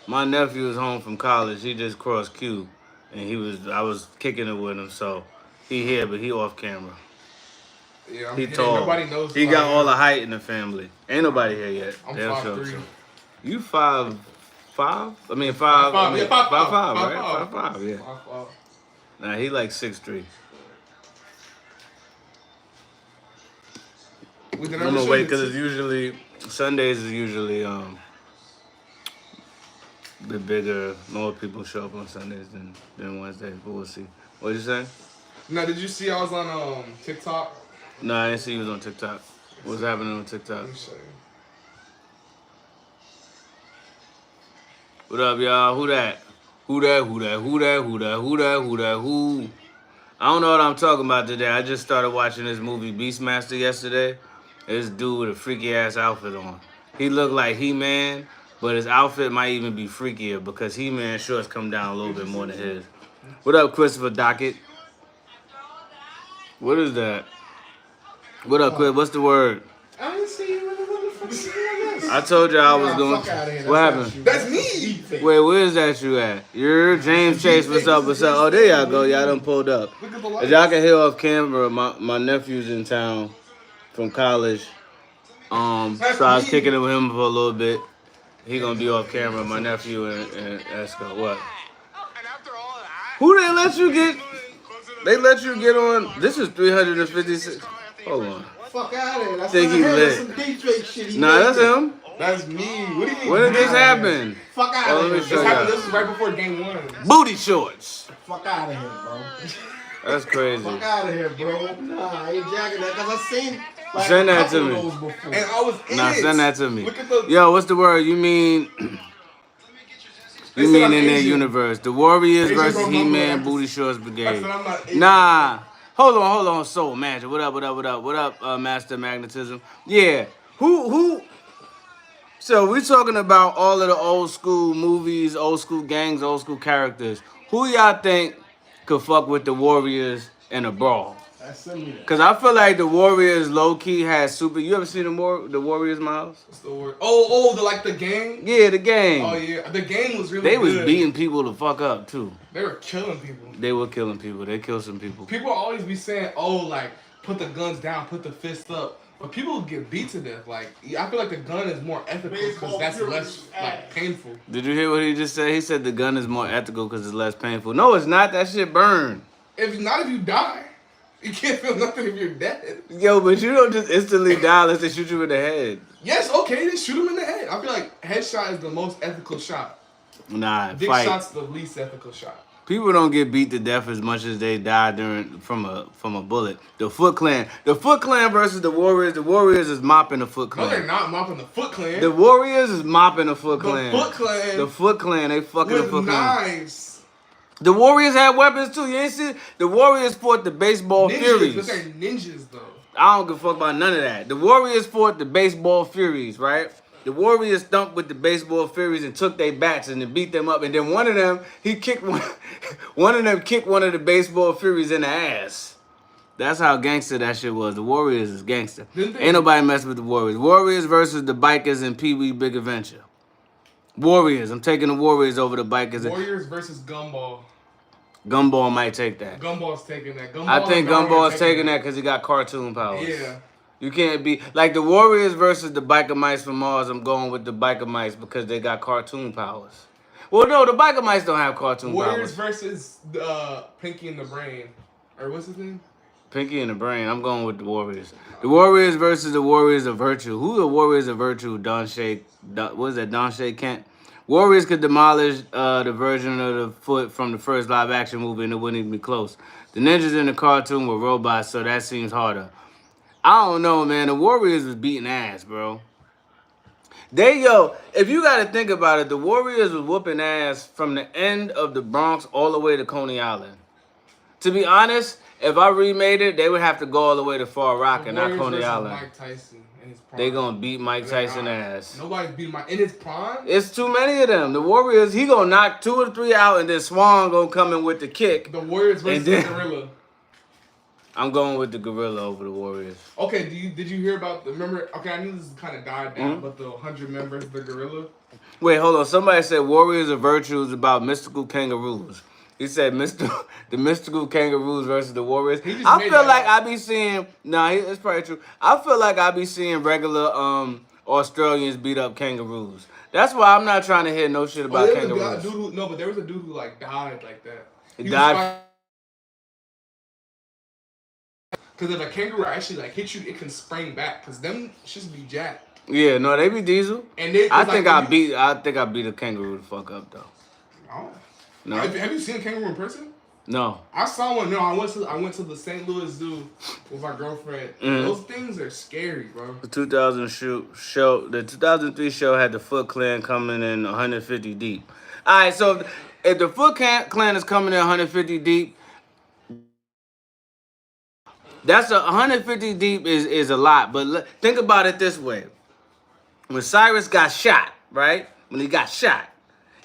My nephew was home from college. He just crossed Q, and I was kicking it with him. So he here, but he off camera. Yeah, I'm He here. tall. Nobody knows He who I got all the am. height in the family. Ain't nobody here yet. I'm They'll five show it three. to. You 5'5"? I mean Yeah, five 5. I five. Yeah, mean five five five. five, Five right? five. 5'5". Yeah. Five five. Nah, he like 6'3". We did I'm ever gonna show wait you because the it's usually Sundays is usually the bigger more people show up on Sundays than Wednesdays. But we'll see. What'd you say? Now, did you see I was on TikTok? No, I didn't see you was on TikTok. What's happening on TikTok? Let me show you. What up, y'all? Who that? Who that? Who that? Who that? Who that? Who that? Who that? Who? I don't know what I'm talking about today. I just started watching this movie Beastmaster yesterday. This dude with a freaky ass outfit on. He looked like He-Man, but his outfit might even be freakier because He-Man shorts come down a little bit more than his. What up, Christopher Dockett? What is that? What up, Chris? What's the word? I didn't see you. What the fuck is this? I told you I was Nah, going. fuck outta here. What That's happened? not you. That's me. Wait, where is that you at? You're James Chase. What's up? What's up? Oh, there y'all go. Y'all done pulled up. Look at the As lights. y'all can hear off camera, my nephew's in town from college. So I was kicking it with him for a little bit. He gonna be off camera. My nephew and Esco. What? Who they let you get? They let you get on. This is 356. Hold on. Fuck out of here. That's Think not he him. lit. That's some deep fake shit. He Nah, made that's it. him. That's me. What do you mean? When did this Outta here. happen? Fuck out Oh, of let me here. show This you. happened. This was right before game 1. Booty shorts. Fuck out of here, bro. That's crazy. Fuck out of here, bro. Nah, I ain't jacking that because I seen like Send a that couple to of me. those before. And I was in Nah, it. send that to me. Look at the. Yo, what's the word? You mean They said I'm in their Asian. universe? The Warriors Asian versus don't know He-Man that. Booty Shorts I Brigade. said I'm not Asian. Nah. Hold on, Soul Magic. What up, Master Magnetism? Yeah. Who? So we talking about all of the old school movies, old school gangs, old school characters. Who y'all think could fuck with the Warriors in a brawl? Send me that. Cause I feel like the Warriors low key has super. You ever seen the Warriors, Miles? What's the word? Oh, the gang. Yeah, the gang. Oh yeah, the gang was really. They was good. beating people the fuck up too. They were killing people. They were killing people. They killed some people. People always be saying, "Oh, like put the guns down, put the fists up," but people get beat to death. Like I feel like the gun is more ethical because that's less like painful. Did you hear what he just said? He said the gun is more ethical because it's less painful. No, it's not. That shit burn. If you die, you can't feel nothing if you're dead. Yo, but you don't just instantly die unless they shoot you in the head. Yes, okay, then shoot him in the head. I feel like headshot is the most ethical shot. Nah, Dick fight. shot's the least ethical shot. People don't get beat to death as much as they die from a bullet. The Foot Clan versus the Warriors. The Warriors is mopping the Foot No, Clan. they're not mopping the Foot Clan. The Warriors is mopping the Foot Clan. The Foot Clan. The Foot Clan. They fucking the with Foot Clan. knives. The Warriors had weapons too. You ain't see? The Warriors fought the baseball Ninjas, Furies. but they're ninjas though. I don't give a fuck about none of that. The Warriors fought the baseball Furies, right? The Warriors thumped with the baseball Furies and took their bats and then beat them up. And then one of them, he kicked one of them kicked one of the baseball Furies in the ass. That's how gangster that shit was. The Warriors is gangster. Ain't nobody mess with the Warriors. Warriors versus the Bikers in Pee Wee Big Adventure. Warriors. I'm taking the Warriors over the Bikers. Warriors versus Gumball. Gumball might take that. Gumball's taking that. Gumball I think and Gumball Gumball's are taking that because he got cartoon powers. Yeah. You can't be like the Warriors versus the Biker Mice from Mars. I'm going with the Biker Mice because they got cartoon powers. Well, no, the Biker Mice don't have cartoon Warriors powers. versus Pinky and the Brain. Or what's his name? Pinky and the Brain. I'm going with the Warriors. The Warriors versus the Warriors of Virtue. Who are the Warriors of Virtue? Don Shay Kent. Warriors could demolish the version of the Foot from the first live action movie and it wouldn't even be close. The ninjas in the cartoon were robots, so that seems harder. I don't know, man. The Warriors was beating ass, bro. If you got to think about it, the Warriors was whooping ass from the end of the Bronx all the way to Coney Island. To be honest, if I remade it, they would have to go all the way to Far Rock and not Warriors Coney versus Island. Mike Tyson in his prime. They gonna beat Mike Tyson ass. Nobody's beating Mike in his prime. It's too many of them. The Warriors, he gonna knock 2 or 3 out, and then Swan gonna come in with the kick. The Warriors versus the Gorilla. I'm going with the gorilla over the Warriors. Okay, did you hear about the remember? Okay, I knew this kind of died down, Mm-hmm. but the 100 members of the gorilla. Wait, hold on. Somebody said Warriors of Virtue is about mystical kangaroos. He said the mystical kangaroos versus the Warriors. He just I made feel that like up. I be seeing it's probably true. I feel like I be seeing regular Australians beat up kangaroos. That's why I'm not trying to hear no shit Oh, about there was a kangaroos. dude who no, but there was a dude who like died like that. It He was died. because if a kangaroo actually like hits you, it can spring back. Cause them shits be jacked. Yeah, no, they be diesel. And they, I like, think I beat a kangaroo the fuck up though. Oh. No, Have you seen a kangaroo in person? no. I saw one. No, I went to the St. Louis Zoo with my girlfriend. Mm-hmm. Those things are scary, bro. The 2003 show had the Foot Clan coming in 150 deep. All right, so if the Foot Clan is coming in 150 deep, that's 150 deep is a lot. But think about it this way: when Cyrus got shot, right? When he got shot,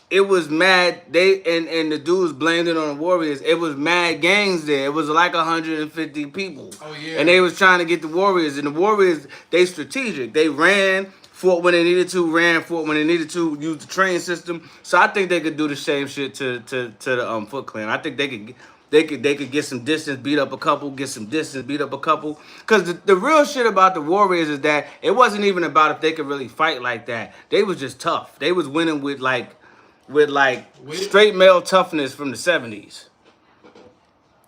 it was mad. And the dudes blamed it on the Warriors. It was mad gangs there. It was like 150 people. Oh yeah. And they was trying to get the Warriors. And the Warriors, they strategic. They ran, fought when they needed to, fought when they needed to, used the train system. So I think they could do the same shit to the Foot Clan. I think they could get some distance, beat up a couple, get some distance, beat up a couple. Because the real shit about the Warriors is that it wasn't even about if they could really fight like that. They was just tough. They was winning with straight male toughness from the 70s.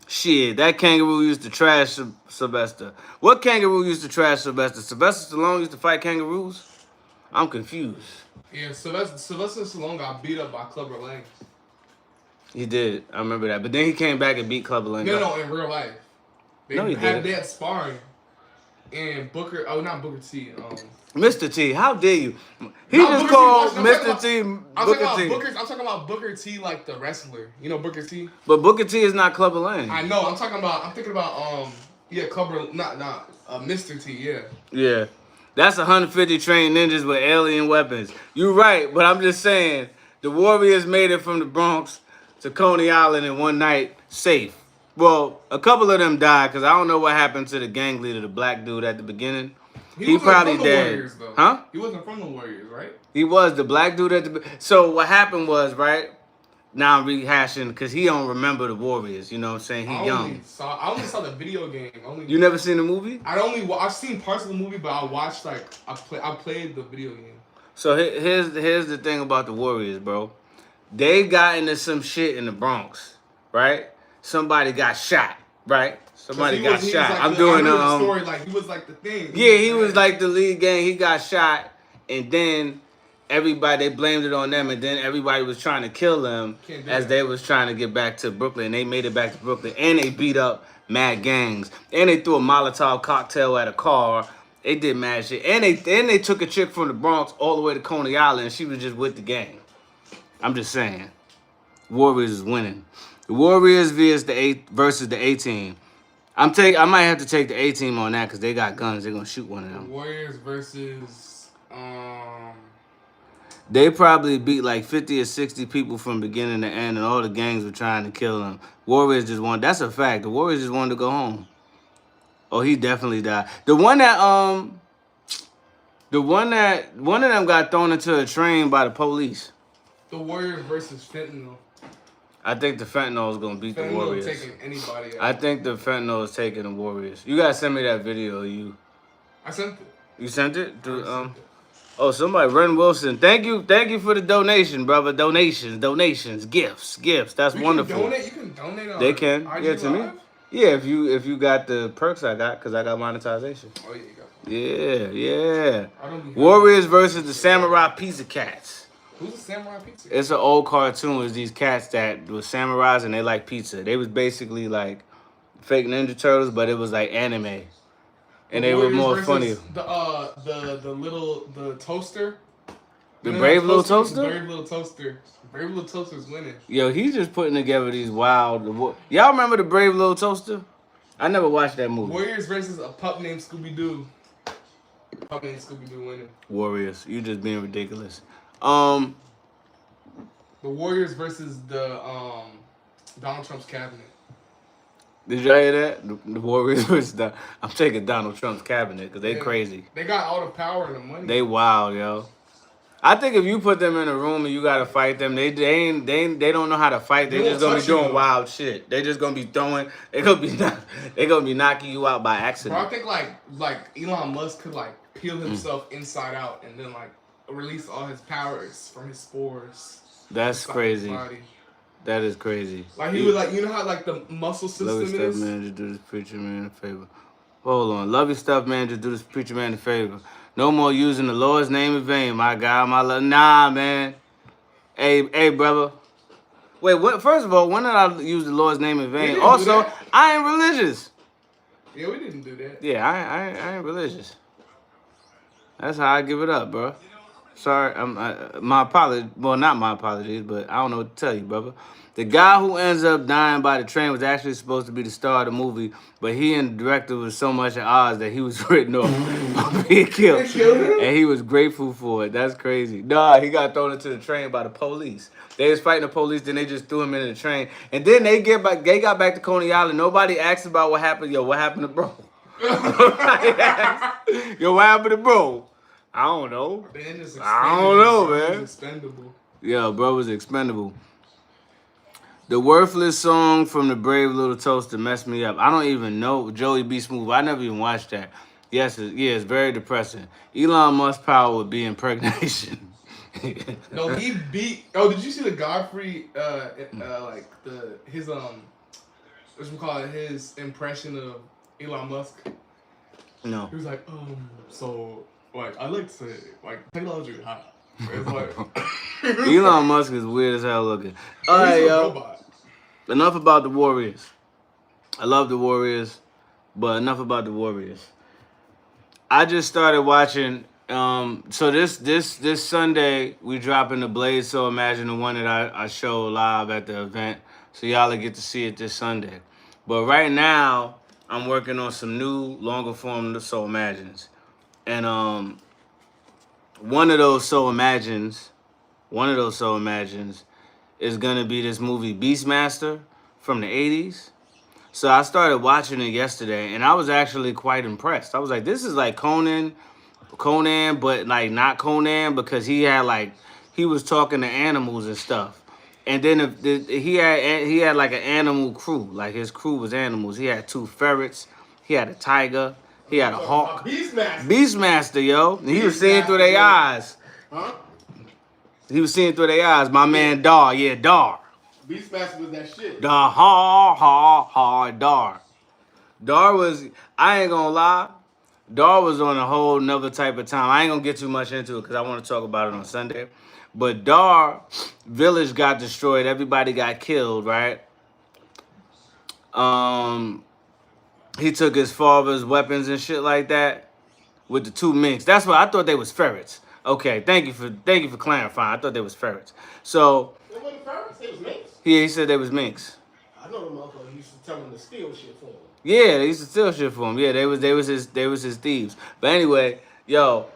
Shit, that kangaroo used to trash Sylvester. What kangaroo used to trash Sylvester? Sylvester Stallone used to fight kangaroos? I'm confused. Yeah, Sylvester Stallone got beat up by Clubber Lang. He did. I remember that. But then he came back and beat Clubber Lang. No, in real life. They No, he didn't. They had sparring. And Booker, not Booker T. Mr. T, how dare you? He No, just Booker T called was- Mr. T I'm Booker talking T. about Booker T like the wrestler. You know Booker T? But Booker T is not Clubber Lang. I know. I'm thinking about Clubber, not Mr. T. Yeah. Yeah. That's 150 trained ninjas with alien weapons. You're right, but I'm just saying, the Warriors made it from the Bronx to Coney Island in one night safe. Well, a couple of them died because I don't know what happened to the gang leader, the black dude at the beginning. He wasn't probably from the dead. Warriors, though. Huh? He wasn't from the Warriors, right? He was the black dude at the. So what happened was, right? Now I'm rehashing because he don't remember the Warriors. You know what I'm saying? He young. I only saw the video game. You never seen the movie? I've seen parts of the movie, but I watched I played the video game. So here's the thing about the Warriors, bro. They got into some shit in the Bronx, right? Somebody got shot, right? Somebody got shot. Like I'm doing the story like he was like the thing. Yeah, he was like the lead gang. He got shot, and then everybody they blamed it on them, and then everybody was trying to kill them as they was trying to get back to Brooklyn. They made it back to Brooklyn, and they beat up mad gangs, and they threw a Molotov cocktail at a car. They did mad shit, and they took a chick from the Bronx all the way to Coney Island, and she was just with the gang. I'm just saying, Warriors is winning. The Warriors versus the A-team. I might have to take the A-team on that because they got guns. They're gonna shoot one of them. Warriors versus They probably beat like 50 or 60 people from beginning to end, and all the gangs were trying to kill them. Warriors just won. That's a fact. The Warriors just wanted to go home. Oh, he definitely died. One of them got thrown into a train by the police. the Warriors versus Fentanyl. I think the Fentanyl is gonna beat the Warriors. Taking anybody out. I think the Fentanyl is taking the Warriors. You gotta send me that video. I sent it. You sent it? Oh, somebody, Ren Wilson. Thank you for the donation, brother. Donations, gifts. That's wonderful. You can donate on They can. IG Yeah, to me. Live? Yeah, if you got the perks I got, because I got monetization. Oh, yeah, you got it. Yeah. I don't be Warriors versus the Samurai Pizza Cats. Who's the Samurai Pizza? It's an old cartoon. It's these cats that were samurais and they like pizza. They was basically like fake Ninja Turtles, but it was like anime. And they were more funny. The toaster. The Brave Little Toaster? Brave Little Toaster. Brave Little Toaster's winning. Yo, he's just putting together these wild. Y'all remember the Brave Little Toaster? I never watched that movie. Warriors versus a pup named Scooby Doo. Pup named Scooby Doo winning. Warriors, you just being ridiculous. The Warriors versus the Donald Trump's cabinet. Did y'all hear that? The Warriors was the. I'm taking Donald Trump's cabinet because they Yeah. crazy. They got all the power and the money. They wild, yo. I think if you put them in a room and you gotta fight them, they don't know how to fight. They just gonna be doing wild shit. They just gonna be throwing. They gonna be knocking you out by Bro, I accident. think like Elon Musk could like peel himself inside out and then like release all his powers from his spores. That's inside his crazy. body. That is crazy. Like he was like, you know how like the muscle Love system your is. stuff, man. Just do this preacher man a favor. Hold on. Love your stuff, man. Just do this preacher man a favor. No more using the Lord's name in vain, my God, my love. Nah, man. Hey, brother. Wait, what? First of all, when did I use the Lord's name in vain? Also, I ain't religious. Yeah, we didn't do that. Yeah, I ain't religious. That's how I give it up, bro. Sorry, my apologies. Well, not my apologies, but I don't know what to tell you, brother. The guy who ends up dying by the train was actually supposed to be the star of the movie, but he and the director was so much at odds that he was written off on being killed. And he was grateful for it. That's crazy. Nah, he got thrown into the train by the police. They was fighting the police, then they just threw him into the train. And then they got back to Coney Island. Nobody asked about what happened. Yo, what happened to bro? Yo, what happened to bro? I don't know. I don't know, man. Expendable. Yeah, bro was expendable. The worthless song from the Brave Little Toaster messed me up. I don't even know Joey B. Smooth. I never even watched that. Yes, it's very depressing. Elon Musk's power would be impregnation. No, he beat. Oh, did you see the Godfrey? His what's we call it? His impression of Elon Musk. No. He was like, so like I like to say like technology is hot. It's like Elon Musk is weird as hell looking. All right, yo. Robot. Enough about the Warriors. I love the Warriors, but enough about the Warriors. I just started watching. So this Sunday we dropping the Blaze. So imagine the one that I show live at the event. So y'all will get to see it this Sunday. But right now I'm working on some new longer form So Imagines, and one of those So Imagines is gonna be this movie Beastmaster from the 80s. So I started watching it yesterday, and I was actually quite impressed. I was like, this is like Conan, but like not Conan because he was talking to animals and stuff. And then he had like an animal crew. Like his crew was animals. He had 2 ferrets. He had a tiger. He had a hawk. Beastmaster, yo. And he was seeing through their eyes. Huh? He was seeing through their eyes. My man Dar. Yeah, Dar. Beastmaster was that shit. Dar. Dar. Dar was, I ain't gonna lie, Dar was on a whole nother type of time. I ain't gonna get too much into it because I want to talk about it on Sunday. But Dar village got destroyed. Everybody got killed, right? He took his father's weapons and shit like that with the 2 minks. That's what I thought they was ferrets. Okay, thank you for clarifying. I thought they was ferrets. So They wasn't ferrets, they was minks. yeah, he said they was minks. I know the motherfucker used to tell him to steal shit for him. Yeah, they used to steal shit for him. Yeah, they was his thieves. But anyway, yo,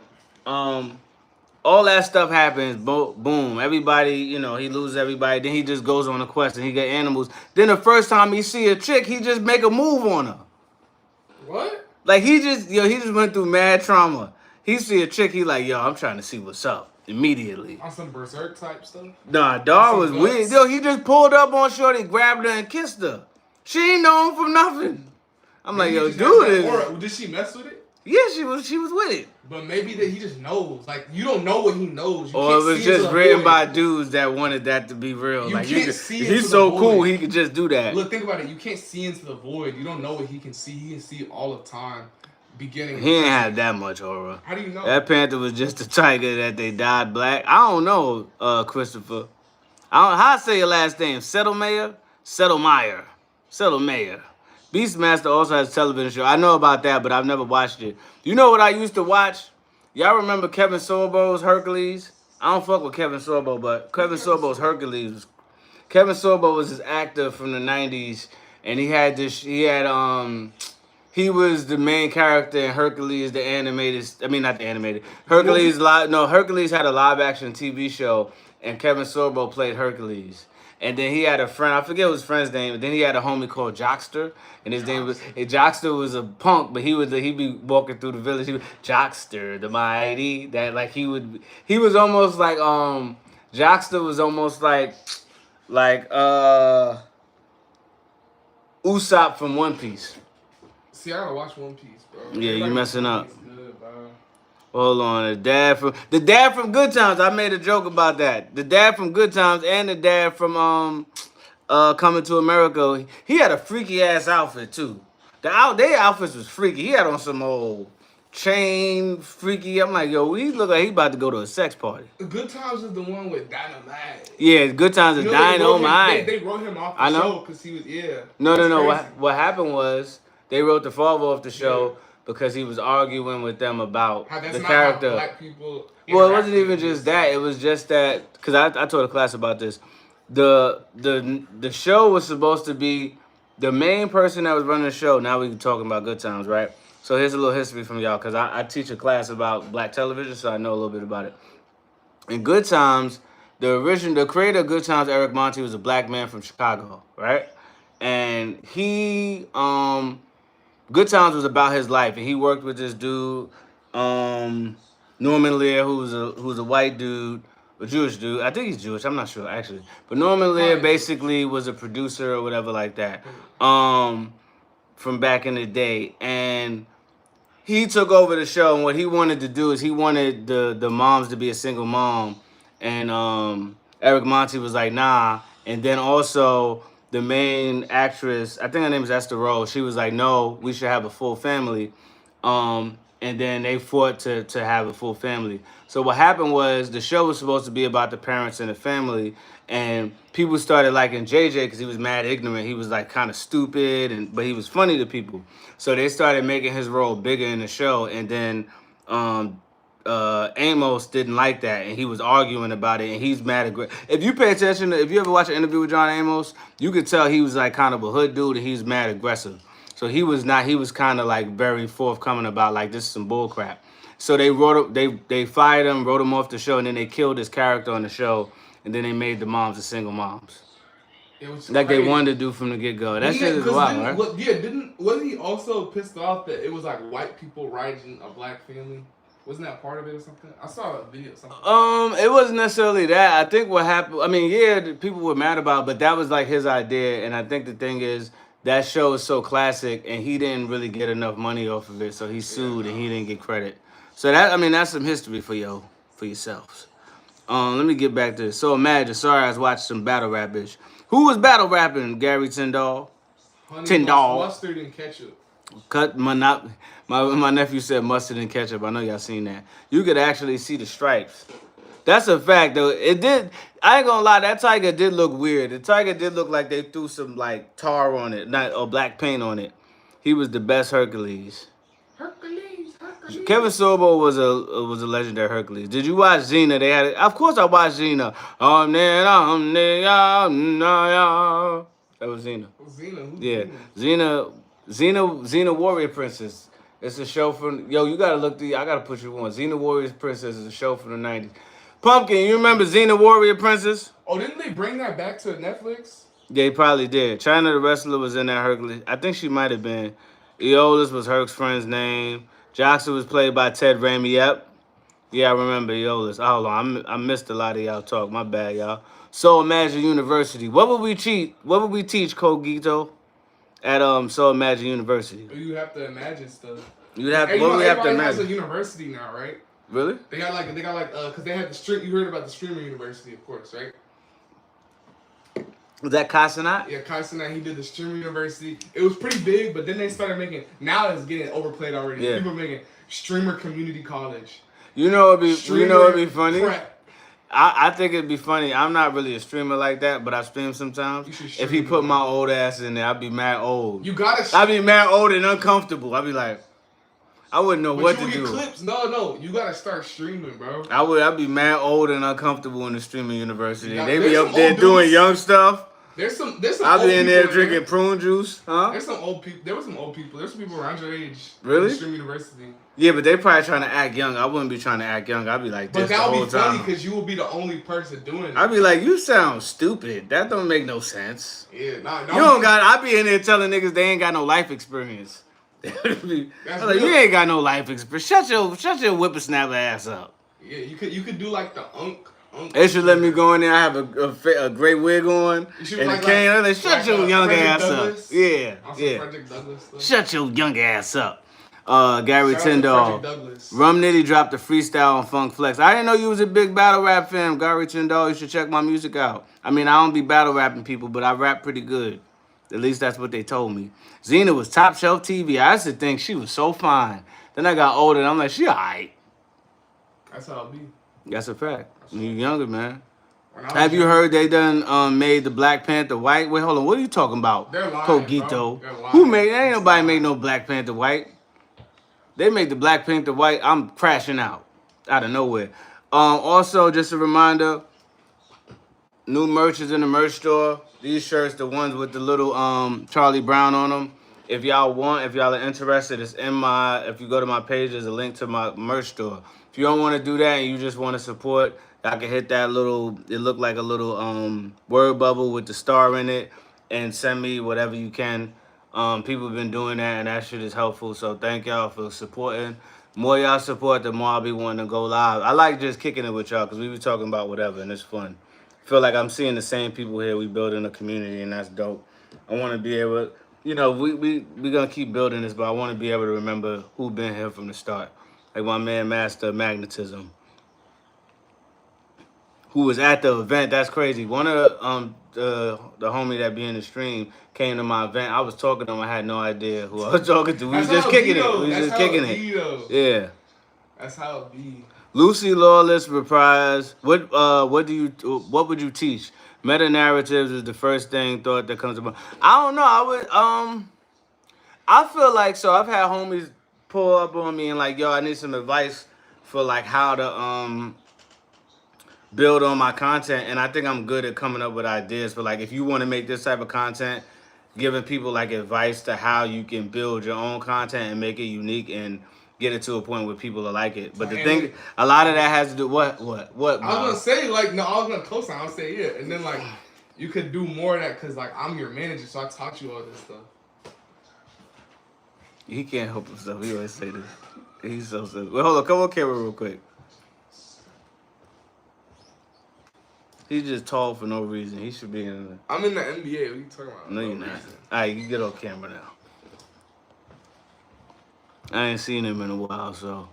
all that stuff happens. Boom, everybody, he loses everybody. Then he just goes on a quest and he get animals. Then the first time he see a chick, he just make a move on her. What? Like he just went through mad trauma. He see a chick, he like, yo, I'm trying to see what's up immediately. On some berserk type stuff? Nah, Dar was weird. Yo, he just pulled up on Shorty, grabbed her and kissed her. She ain't know him from nothing. I'm like, yo, dude is. Or did she mess with it? Yeah, she was with it. But maybe that he just knows. Like you don't know what he knows. You Or it was just written by dudes that wanted that to be real. You like can't see he's so cool, he could just do that. Look, think about it. You can't see into the void. You don't know what he can see. He can see all the time. Beginning. He ain't have that much aura. How do you know? That panther was just a tiger that they dyed black. I don't know, Christopher. How I say your last name? Settlemeyer? Settlemeyer. Beastmaster also has a television show. I know about that, but I've never watched it. You know what I used to watch? Y'all remember Kevin Sorbo's Hercules? I don't fuck with Kevin Sorbo, but Kevin Sorbo's Hercules. Kevin Sorbo was this actor from the 90s, and he was the main character in Hercules, the animated. I mean, not the animated. Hercules had a live action TV show, and Kevin Sorbo played Hercules. And then he had a friend, I forget what his friend's name, but then he had a homie called Jockster. And his name was, Jockster was a punk, but he'd be walking through the village. He was Jockster, the mighty. That like he was almost like, Jockster was almost like Usopp from One Piece. See, I gotta watch One Piece, bro. Yeah, you messing up. Good, bro. Hold on, the dad from Good Times. I made a joke about that. The dad from Good Times and the dad from Coming to America. He had a freaky ass outfit too. Their outfits was freaky. He had on some old chain freaky. I'm like, yo, he look like he about to go to a sex party. Good Times is the one with Dynamite. Yeah, Good Times is Dynamite. They wrote him off the show because he was No. What happened was they wrote the father off the show because he was arguing with them about the character. How black people. Well, it wasn't even just that. It was just that because I told a class about this. The show was supposed to be the main person that was running the show. Now we can talking about Good Times, right? So here's a little history from y'all because I teach a class about black television, so I know a little bit about it. In Good Times, the creator of Good Times, Eric Monty, was a black man from Chicago, right? And he Good Times was about his life, and he worked with this dude, Norman Lear, who's a white dude, a Jewish dude. I think he's Jewish. I'm not sure actually, but Norman Lear basically was a producer or whatever like that, from back in the day, and he took over the show. And what he wanted to do is he wanted the moms to be a single mom, and Eric Monty was like, nah, and then also the main actress, I think her name is Esther Rose, she was like, no, we should have a full family. And then they fought to have a full family. So what happened was the show was supposed to be about the parents and the family, and people started liking JJ because he was mad ignorant. He was like kind of stupid, but he was funny to people. So they started making his role bigger in the show, and then Amos didn't like that, and he was arguing about it, and he's mad at. If you pay attention, if you ever watch an interview with John Amos, you could tell he was like kind of a hood dude, and he's mad aggressive. So he was not. He was kind of like very forthcoming about like this is some bull crap. So they fired him, wrote him off the show, and then they killed his character on the show, and then they made the moms the single moms. It was like crazy. They wanted to do from the get go. That shit is wild, right? Wasn't he also pissed off that it was like white people writing a black family? Wasn't that part of it or something? I saw a video or something. It wasn't necessarily that. I think what happened, I mean, yeah, the people were mad about it, but that was like his idea. And I think the thing is, that show is so classic, and he didn't really get enough money off of it, so he sued and he didn't get credit. So that's some history for yourselves. Let me get back to this. So Imagine, sorry, I was watching some battle rap-ish. Who was battle rapping, Gary Tyndall? Tyndall. Mustard and ketchup. My nephew said mustard and ketchup. I know y'all seen that. You could actually see the stripes. That's a fact, though. It did. I ain't gonna lie. That tiger did look weird. The tiger did look like they threw some like tar on it, or black paint on it. He was the best Hercules. Hercules. Kevin Sorbo was a legendary Hercules. Did you watch Xena? They had it. Of course, I watched Xena. That was Xena. Xena. Yeah, Xena Warrior Princess. It's a show from you gotta look through. I gotta put you on. Xena Warrior Princess is a show from the 90s. Pumpkin, you remember Xena Warrior Princess? Oh, didn't they bring that back to Netflix? Yeah, they probably did. China the Wrestler was in that Hercules. I think she might have been. Eolus was Herc's friend's name. Joxer was played by Ted Raimi. Yep. Yeah, I remember Eolus. Hold on, I missed a lot of y'all talk. My bad, y'all. So Imagine University. What would we teach, Kogito, at So Imagine University? You have to imagine stuff. You'd have. What we have to imagine? Has a university now, right? Really? They got like, because they had the stream. You heard about the streamer university, of course, right? Was that Casanat? Yeah, Casanat. He did the streamer university. It was pretty big, but then they started making. Now it's getting overplayed already. Yeah. People are making streamer community college. You know it'd be funny. Prep. I think it'd be funny. I'm not really a streamer like that, but I stream sometimes. If he put my old ass in there, I'd be mad old. I'd be mad old and uncomfortable. I'd be like, I wouldn't know what to do. Clips. No, you gotta start streaming, bro. I'd be mad old and uncomfortable in the streaming university. They be up there doing young stuff. There's some I'll old be in people there drinking prune juice, huh? There's some old people. There were some old people. There's some people around your age. Really? In Stream University. Yeah, but they probably trying to act young. I wouldn't be trying to act young. I'd be like this but the whole time. But that would be funny because you will be the only person doing it. I'd be like, you sound stupid. That don't make no sense. Yeah, nah. You don't got. I be in there telling niggas they ain't got no life experience. I'm like, you ain't got no life experience. Shut your whippersnapper ass up. Yeah, you could do like the unk. They should let me go in there. I have a great wig on and a cane. Like, shut your young ass up. Yeah, yeah. Shut your young ass up. Gary Tyndall. Rum Nitty dropped a freestyle on Funk Flex. I didn't know you was a big battle rap fan, Gary Tyndall. You should check my music out. I mean, I don't be battle rapping people, but I rap pretty good. At least that's what they told me. Xena was top shelf TV. I used to think she was so fine. Then I got older and I'm like, she alright. That's how it be. That's a fact. You younger, man. Have you heard they done made the Black Panther white? Wait, hold on. What are you talking about? They're lying, Coquito. Who made? Ain't nobody make no Black Panther white. They make the Black Panther white. I'm crashing out of nowhere. Also, just a reminder, new merch is in the merch store. These shirts, the ones with the little Charlie Brown on them. If y'all are interested, it's in if you go to my page, there's a link to my merch store. If you don't want to do that and you just want to support, I can hit that little, it looked like a little word bubble with the star in it, and send me whatever you can. People have been doing that, and that shit is helpful. So thank y'all for supporting. More y'all support, the more I'll be wanting to go live. I like just kicking it with y'all because we be talking about whatever, and it's fun. Feel like I'm seeing the same people here. We building a community, and that's dope. I want to be able, we gonna keep building this, but I want to be able to remember who been here from the start. Like my man, Master of Magnetism, who was at the event. That's crazy. One of the homie that be in the stream came to my event. I was talking to him. I had no idea who I was talking to. We was just kicking it. Yeah. That's how it be. Lucy Lawless reprised. What would you teach? Meta narratives is the first thing thought that comes about. I don't know. I feel like, so I've had homies pull up on me and like, yo, I need some advice for like how to build on my content, and I think I'm good at coming up with ideas for like, if you want to make this type of content, giving people like advice to how you can build your own content and make it unique and get it to a point where people will like it. But the thing, a lot of that has to do what? I was gonna say like, no, I was gonna co-sign. I was say yeah, and then like you could do more of that because like I'm your manager, so I taught you all this stuff. He can't help himself. He always say this. He's so silly. Wait, hold on. Come on camera real quick. He's just tall for no reason. He should be in the... I'm in the NBA. What are you talking about? No, you're not. All right, you get on camera now. I ain't seen him in a while, so...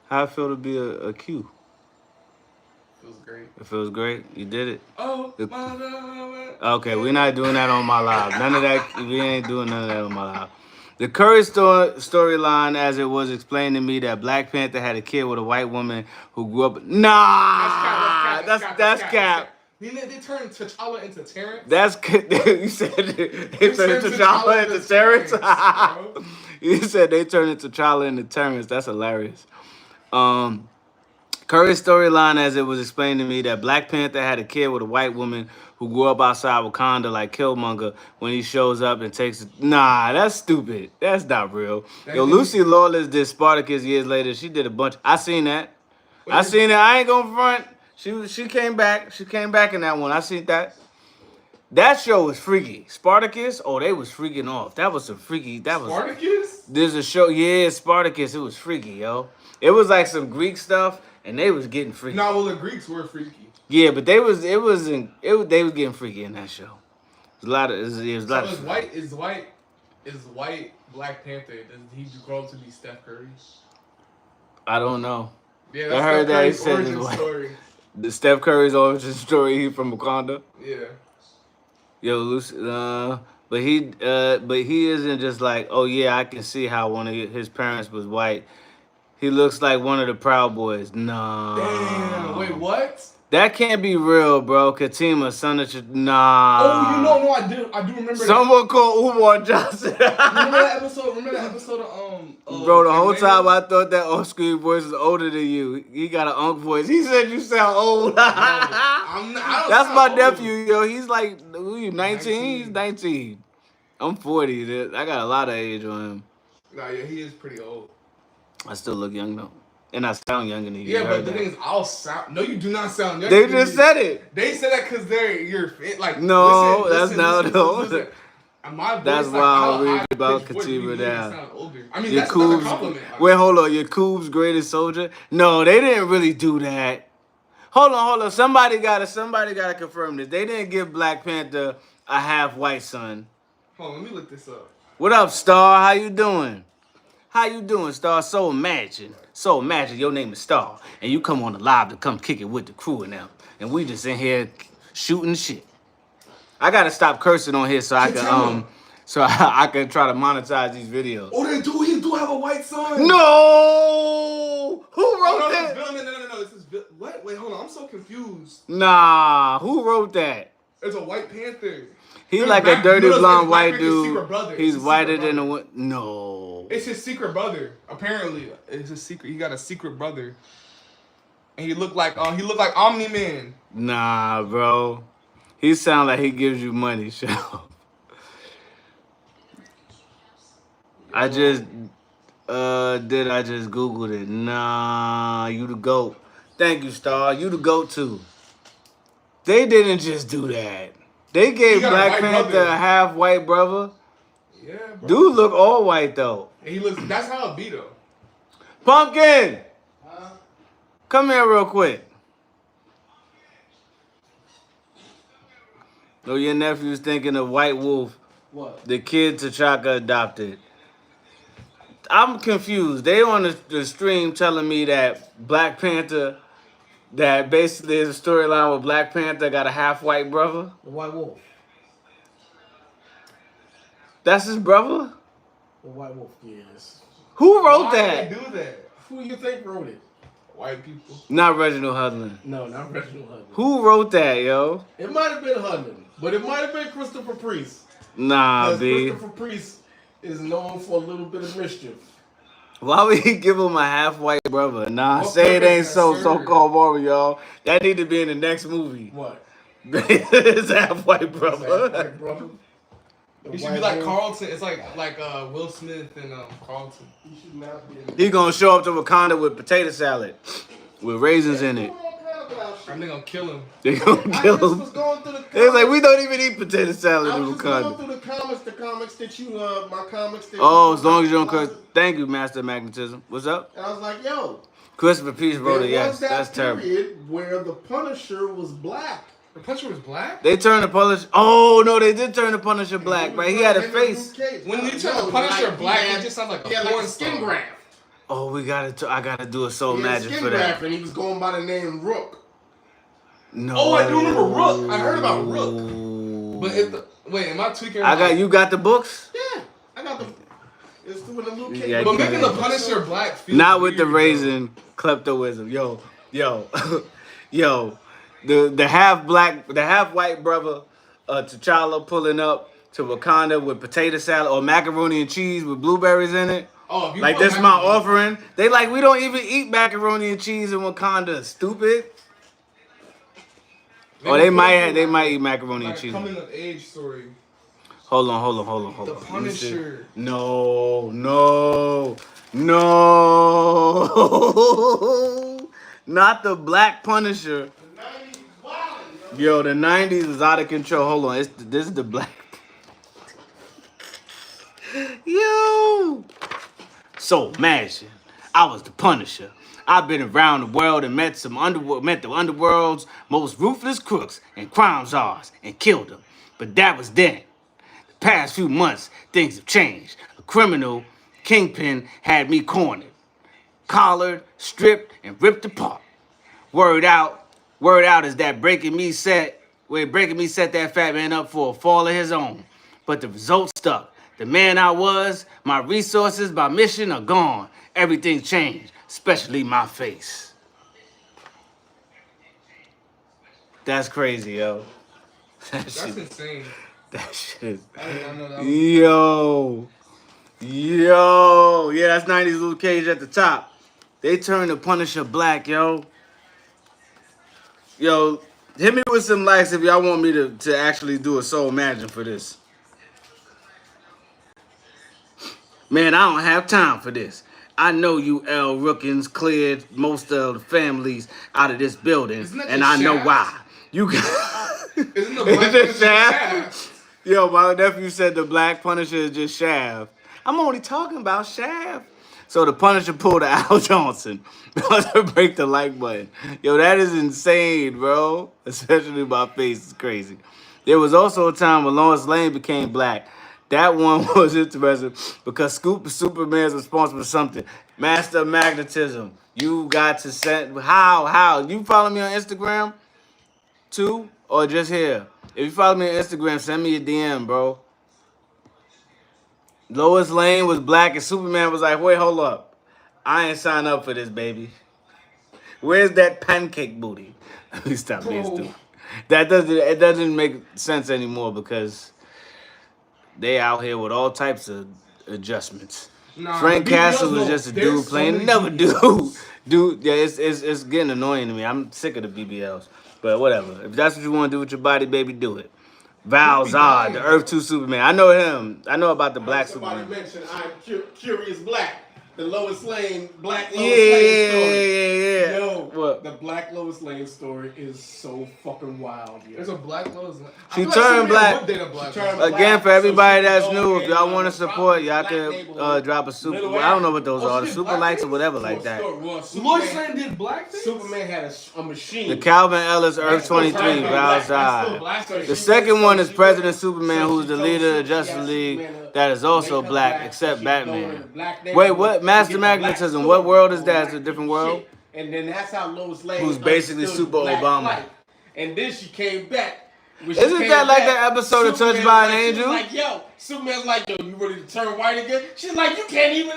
How it feel to be a Q? Feels great. It feels great? You did it? Oh, my God. Okay, we're not doing that on my live. None of that. We ain't doing none of that on my live. The Curry storyline, as it was explained to me, that Black Panther had a kid with a white woman who grew up. Nah, that's cap. They turned T'Challa into Terrence. That's you said they turned T'Challa into Terrence. You said they turned T'Challa into Terrence. That's hilarious. Curry's storyline, as it was explained to me, that Black Panther had a kid with a white woman who grew up outside Wakanda like Killmonger. When he shows up and takes... Nah, that's stupid. That's not real. Yo, Lucy Lawless did Spartacus years later. She did a bunch... I seen that. I ain't gonna front. She came back. She came back in that one. I seen that. That show was freaky. Spartacus, oh, they was freaking off. That was some freaky... Spartacus? There's a show... Yeah, Spartacus. It was freaky, yo. It was like some Greek stuff, and they was getting freaky. No, well, the Greeks were freaky. Yeah, but they was getting freaky in that show. It was a lot of is white Black Panther, does he grow up to be Steph Curry? I don't know. Yeah, that's I heard that he said his story. The Steph Curry's origin story. He from Wakanda. Yeah. Yo, Lucy, but he isn't just like, oh yeah, I can see how one of his parents was white. He looks like one of the Proud Boys. No. Damn. Wait, what? That can't be real, bro. Katima, son of Oh, nah. no, I do remember that. Someone called Umar Johnson. Remember that episode? Remember that episode of Bro, the whole Atlanta? time I thought that off-screen voice was older than you. He got an unk voice. He said you sound old. I'm not, I don't That's sound my old. nephew, yo. He's like, who you, 19? He's 19. I'm 40. Dude. I got a lot of age on him. Nah, yeah, he is pretty old. I still look young, though. And I sound younger than you. Yeah, You but heard the that. thing is, I'll sound. No, you do not sound young. They just said it. They said that because you're like. No, listen, no. And my voice, That's like, why I I'll read high about pitch voice, you Katima make me now. sound older. I mean, that's a compliment. Like, Wait, hold on. Yakub's greatest soldier? No, they didn't really do that. Hold on. Somebody gotta confirm this. They didn't give Black Panther a half white son. Hold on, let me look this up. What up, Star? How you doing? How you doing, Star? So imagine. Your name is Star, and you come on the live to come kick it with the crew and them, and we just in here shooting shit. I gotta stop cursing on here so I can I can try to monetize these videos. Oh, they do. He do have a white son. No, who wrote that? No. This is what? Wait, hold on. I'm so confused. Nah, who wrote that? It's a White Panther. He's like a dirty blonde white Panther's dude. secret brother. He's It's his whiter secret than brother. no. It's his secret brother. Apparently, it's his secret. He got a secret brother, and he looked like Omni Man. Nah, bro. He sound like he gives you money, show. I just Googled it. Nah, you the GOAT. Thank you, Star. You the GOAT too. They didn't just do that. They gave Black Panther a half white brother. Yeah, bro. Dude look all white though. And he looks. That's how it be though. Pumpkin! Come here real quick. No, your nephew's thinking of White Wolf. What? The kid T'Chaka adopted. I'm confused. They on the stream telling me that Black Panther, that basically is a storyline where Black Panther got a half white brother. The White Wolf. That's his brother? The White Wolf, yes. Who wrote Why that? did they do that? Who you think wrote it? White people. Not Reginald Hudlin. No, not Reginald Hudlin. Who wrote that, yo? It might have been Hudlin, but it might have been Christopher Priest. Nah, Because B. Christopher Priest is known for a little bit of mischief. Why would he give him a half white brother? Nah, What say it ain't purpose, so. sir? So-called Marvel, y'all. That need to be in the next movie. What? His half white brother. White brother? The He should White be like Wolf? Carlton. It's like Will Smith and Carlton. He should not be in He gonna show up to Wakanda with potato salad with raisins in it. I'm gonna kill him. They gonna I kill just him. was going through the They was like, comics. we don't even eat potato salad I in was just going Wakanda. through the comics that you, my comics that Oh, you as long as you don't curse. curse. Thank you, Master Magnetism. What's up? And I was like, yo, Christopher Peace wrote there it. Yes, was that that's terrible. period where the Punisher was black. The Punisher was black. They turned the Punisher. Oh no, they did turn the Punisher black, right? He had a face. When you turn the Punisher black, he just sounds like a like porn a skin star. graft. Oh, I gotta do a soul He had magic skin for graft, that. and he was going by the name Rook. No. Oh, I do remember Rook. I heard about Rook. But wait, am I tweaking? You got the books? Yeah, I got the. It's when the Luke Cage. Yeah, But you making the got it. Punisher black feels Not with the weird, raisin kleptoism. Yo. Yo. The half black, the half white brother, T'Challa pulling up to Wakanda with potato salad or macaroni and cheese with blueberries in it. Oh, if you Like put that's my macaroni- offering. They like we don't even eat macaroni and cheese in Wakanda. Stupid. Oh, they might eat macaroni and Like cheese. coming of age story. Hold on. The Let me see. Punisher. No. Not the Black Punisher. Yo, the 90s was out of control. Hold on. This is the Black. Yo. So imagine, I was the Punisher. I've been around the world and met the underworld's most ruthless crooks and crime czars and killed them. But that was then. The past few months, things have changed. A criminal kingpin had me cornered, collared, stripped, and ripped apart. Word out is that breaking me set that fat man up for a fall of his own. But the results stuck. The man I was, my resources, my mission are gone. Everything changed, especially my face. That's crazy, yo. That's insane. That shit. I did not know that. Yo. Yeah, that's 90s Luke Cage at the top. They turned the Punisher black, yo. Yo, hit me with some likes if y'all want me to actually do a Soul Imagine for this. Man, I don't have time for this. I know you L. Rookins cleared most of the families out of this building, and I know why. You got. Isn't the Black Punisher Shaft? Yo, my nephew said the Black Punisher is just Shaft. I'm only talking about Shaft. So the Punisher pulled a Al Johnson to break the like button. Yo, that is insane, bro. Especially my face is crazy. There was also a time when Lois Lane became black. That one was interesting because Scoop Superman is responsible for something. Master of magnetism. You got to send how? You follow me on Instagram too? Or just here? If you follow me on Instagram, send me a DM, bro. Lois Lane was black and Superman was like, wait, hold up. I ain't signed up for this, baby. Where's that pancake booty? Let me stop being stupid. It doesn't make sense anymore because they out here with all types of adjustments. Nah, Frank the Castle BBLs, was no, just a there's dude so playing many another BBLs. dude. Yeah, it's getting annoying to me. I'm sick of the BBLs. But whatever. If that's what you want to do with your body, baby, do it. Val be Zod, dying, the bro. Earth 2 Superman. I know him. I know about the black Somebody Superman. mentioned I'm Curious Black, the Lois Lane, Black Lois Yeah, Lane story. yeah. Yo, What? the Black Lois Lane story is so fucking wild, yo. There's a Black Lois. She turned black. Again, for everybody that's new, if y'all want to support, y'all can drop a super. Well, I don't know what those are, the super likes or whatever like that. Lois Lane did blackface? Superman had a machine. The Calvin Ellis Earth 23, Val Zod. The second one is President Superman, who's the leader of the Justice League that is also black, except Batman. Wait, what? Master Magnetism. What world is that? It's a different world? And then that's how Lois Lane Who's basically understood Super black Obama. life. And then she came back. When she Isn't came that like back, that episode of Touched Superman by an was Angel? Like, yo, Superman's like, yo, you ready to turn white again? She's like, you can't even.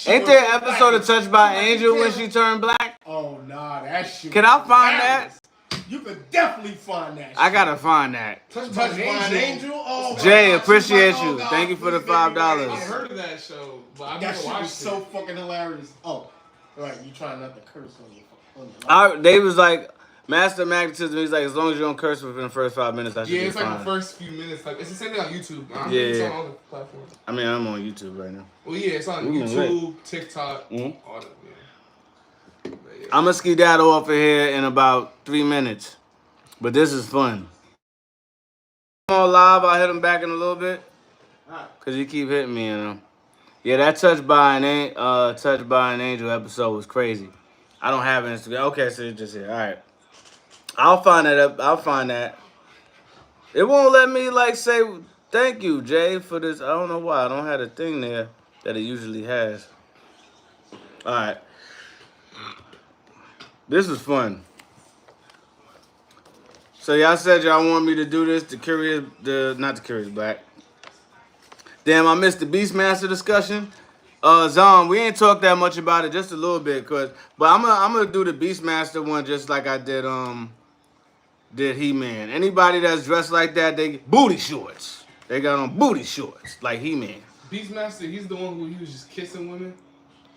Ain't there an episode of Touched by an Angel when she turned black? Oh, nah, that shit. Can I find that? You could definitely find that shit. I gotta find that. Touched by an Angel? Oh, Jay, God. appreciate She's like, you. oh, God, Thank you for the please make me $5. I've heard of that show, but I've That never shit watched was it. so fucking hilarious. Oh, right, you trying not to curse on your They was like, Master Magnetism, he's like, as long as you don't curse within the first 5 minutes, I should Yeah, be it's fine. like the first few minutes. Like it's the same thing on YouTube. I think Yeah. it's on all the platforms. I mean, I'm on YouTube right now. Well, yeah, it's on Ooh, YouTube, TikTok, all that. Yeah. But yeah. I'm gonna skedaddle off of here in about 3 minutes. But this is fun. I'm on live, I'll hit him back in a little bit. Cause you keep hitting me, you know. Yeah, that Touched by an Angel episode was crazy. I don't have Instagram. Okay, so it's just here. Alright. I'll find that up. I'll find that. It won't let me like say thank you, Jay, for this. I don't know why. I don't have a thing there that it usually has. Alright. This is fun. So y'all said y'all want me to do this, not the Curious Black. Damn, I missed the Beastmaster discussion. Zom, we ain't talked that much about it, just a little bit, but I'm gonna do the Beastmaster one just like I did He-Man. Anybody that's dressed like that, they get booty shorts. They got on booty shorts like He-Man. Beastmaster, he's the one who he was just kissing women.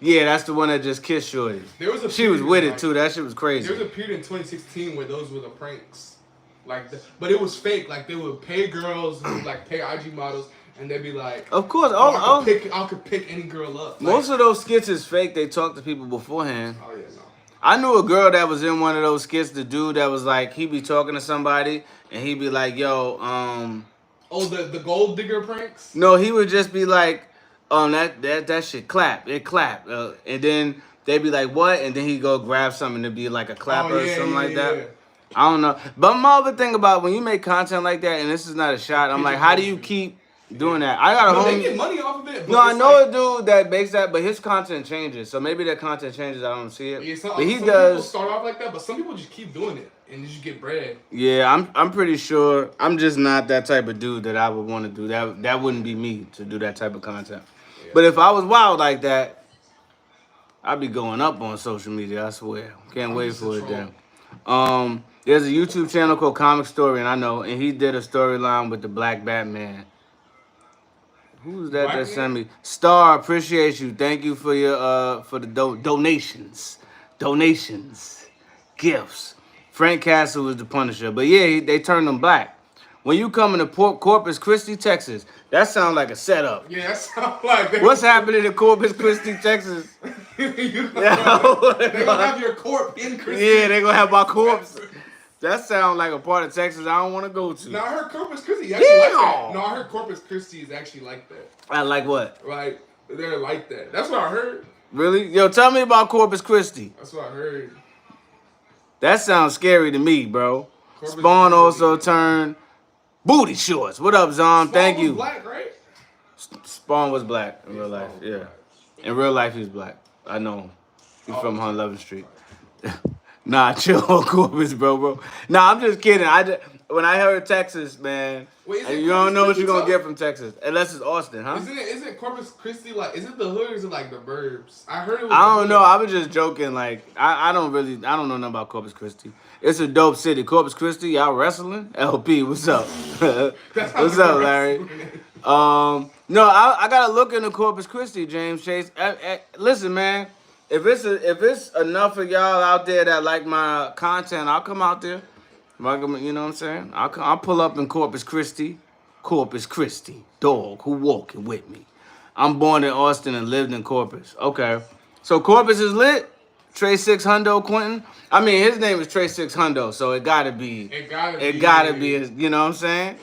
Yeah, that's the one that just kissed Shorty. She was with it too. That shit was crazy. There was a period in 2016 where those were the pranks, but it was fake. Like they would pay girls, who would, like pay IG models, and they'd be like, Of course, I could pick any girl up. Most of those skits is fake. They talk to people beforehand. Oh yeah, no. I knew a girl that was in one of those skits. The dude that was like, he'd be talking to somebody and he'd be like, "Yo, Oh, the gold digger pranks? No, he would just be like, that shit clap. It clap. And then they'd be like, what? And then he'd go grab something to be like a clapper or something like that. Yeah. I don't know. But my other thing about when you make content like that, and this is not a shot, I'm like, how do you keep doing that? I got a They homie. get money off of it. But No, I know a dude that makes that, but his content changes. So maybe that content changes. I don't see it. Yeah, but he some does. people start off like that, but some people just keep doing it and just get bread. Yeah, I'm pretty sure. I'm just not that type of dude that I would want to do that. That wouldn't be me to do that type of content. Yeah. But if I was wild like that, I'd be going up on social media. I swear. Can't wait for it then. There's a YouTube channel called Comic Story, and I know, and he did a storyline with the Black Batman. Who's that Black sent man? me? Star, appreciate you. Thank you for your for the donations, gifts. Frank Castle was the Punisher, but yeah, they turned him black. When you come into Port Corpus Christi, Texas, that sounds like a setup. Yeah, that sounds like What's happening in Corpus Christi, Texas? They're Yeah, gonna have your corpse in Christi. yeah, they gonna have my corpse. That sounds like a part of Texas I don't want to go to. No, I heard Corpus Christi actually like that. No, I heard Corpus Christi is actually like that. I like what? Like they're like that. That's what I heard. Really? Yo, tell me about Corpus Christi. That's what I heard. That sounds scary to me, bro. Corpus Spawn Christi. also turned booty shorts. What up, Zom? Spawn Thank was you. Black, right? Spawn was black in real life. Spawn was Yeah. black. In real life, he's black. I know him. He's from 111th Street. Nah, chill on Corpus, bro. Nah, I'm just kidding. When I heard Texas, man, Wait, is it you don't know what Corpus you're gonna Christi get from Texas, unless it's Austin, huh? Isn't Corpus Christi like? Is it the hood or is it like the burbs? I heard it was. I the don't hood. know. I was just joking. Like I don't know nothing about Corpus Christi. It's a dope city. Corpus Christi, y'all wrestling? LP, what's up? That's how What's the up, rest Larry? of it. No, I gotta look into Corpus Christi, James Chase. Listen, man, if it's enough of y'all out there that like my content, I'll come out there. You know what I'm saying? I'll pull up in Corpus Christi. Corpus Christi, dog who walking with me. I'm born in Austin and lived in Corpus. Okay, so Corpus is lit. Trey 600 Quentin. I mean, his name is Trey 600, so it gotta be. It gotta be. You know what I'm saying?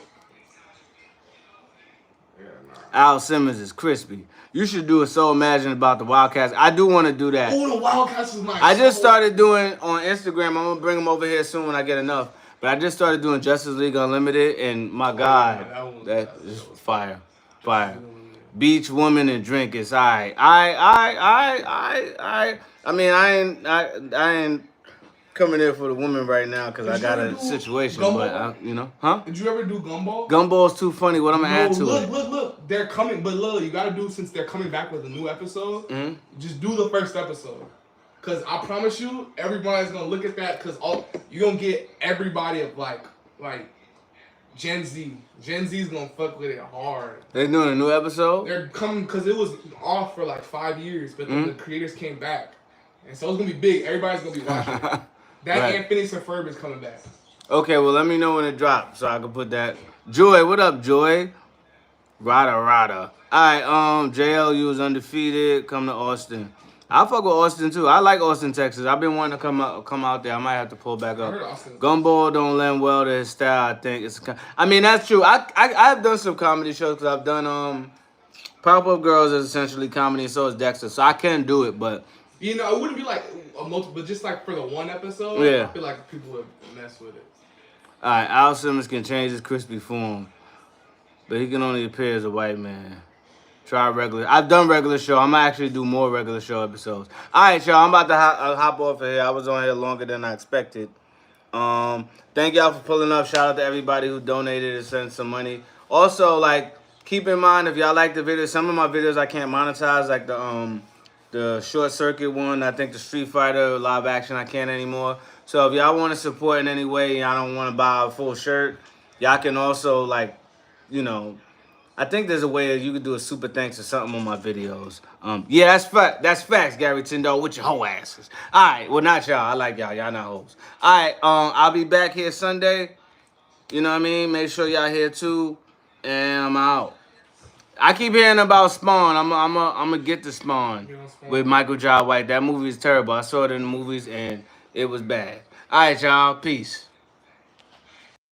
Yeah, nah. Al Simmons is crispy. You should do a So Imagine about the Wildcats. I do want to do that. Oh, the Wildcats is nice. I just started doing on Instagram. I'm gonna bring them over here soon when I get enough. But I just started doing Justice League Unlimited, and my God, yeah, that is fire. Beach, woman, and drink is alright. I mean, I ain't coming there for the woman right now because I got a situation. Gumball? But huh? Did you ever do Gumball? Gumball's too funny. What I'm gonna add to it? Look. They're coming, but look, you gotta do since they're coming back with a new episode. Mm-hmm. Just do the first episode, cause I promise you, everybody's gonna look at that, cause you're gonna get everybody of like Gen Z. Gen Z's gonna fuck with it hard. They're doing a new episode. They're coming, cause it was off for like 5 years, but then the creators came back, and so it's gonna be big. Everybody's gonna be watching it. That Right. and Phineas and Ferb is coming back. Okay, well, let me know when it drops so I can put that. Joy, what up, Joy? Rada. All right, JLU is undefeated. Come to Austin. I fuck with Austin too. I like Austin, Texas. I've been wanting to come out there. I might have to pull back I up. heard Austin. Gumball don't lend well to his style. I think I mean that's true. I've done some comedy shows because I've done Pop Up Girls is essentially comedy, and so is Dexter. So I can do it, but You know, it wouldn't be like a multiple, but just like for the one episode, Yeah. I feel like people would mess with it. all right. Al Simmons can change his crispy form, but he can only appear as a white man. Try regular. I've done regular show. I'm gonna actually do more regular show episodes. All right, y'all. I'm about to hop off of here. I was on here longer than I expected. Thank y'all for pulling up. Shout out to everybody who donated and sent some money. Also, like, keep in mind if y'all like the video, some of my videos I can't monetize, like the short circuit one. I think the Street Fighter live action I can't anymore. So if y'all want to support in any way, and y'all don't want to buy a full shirt, y'all can also I think there's a way that you could do a super thanks or something on my videos. Yeah, that's facts, Gary Tyndall, with your hoe asses. All right, well, not y'all. I like y'all. Y'all not hoes. All right, I'll be back here Sunday. You know what I mean? Make sure y'all here too, and I'm out. I keep hearing about Spawn. I'm gonna get the Spawn with Michael Jai White. That movie is terrible. I saw it in the movies and it was bad. All right, y'all. Peace.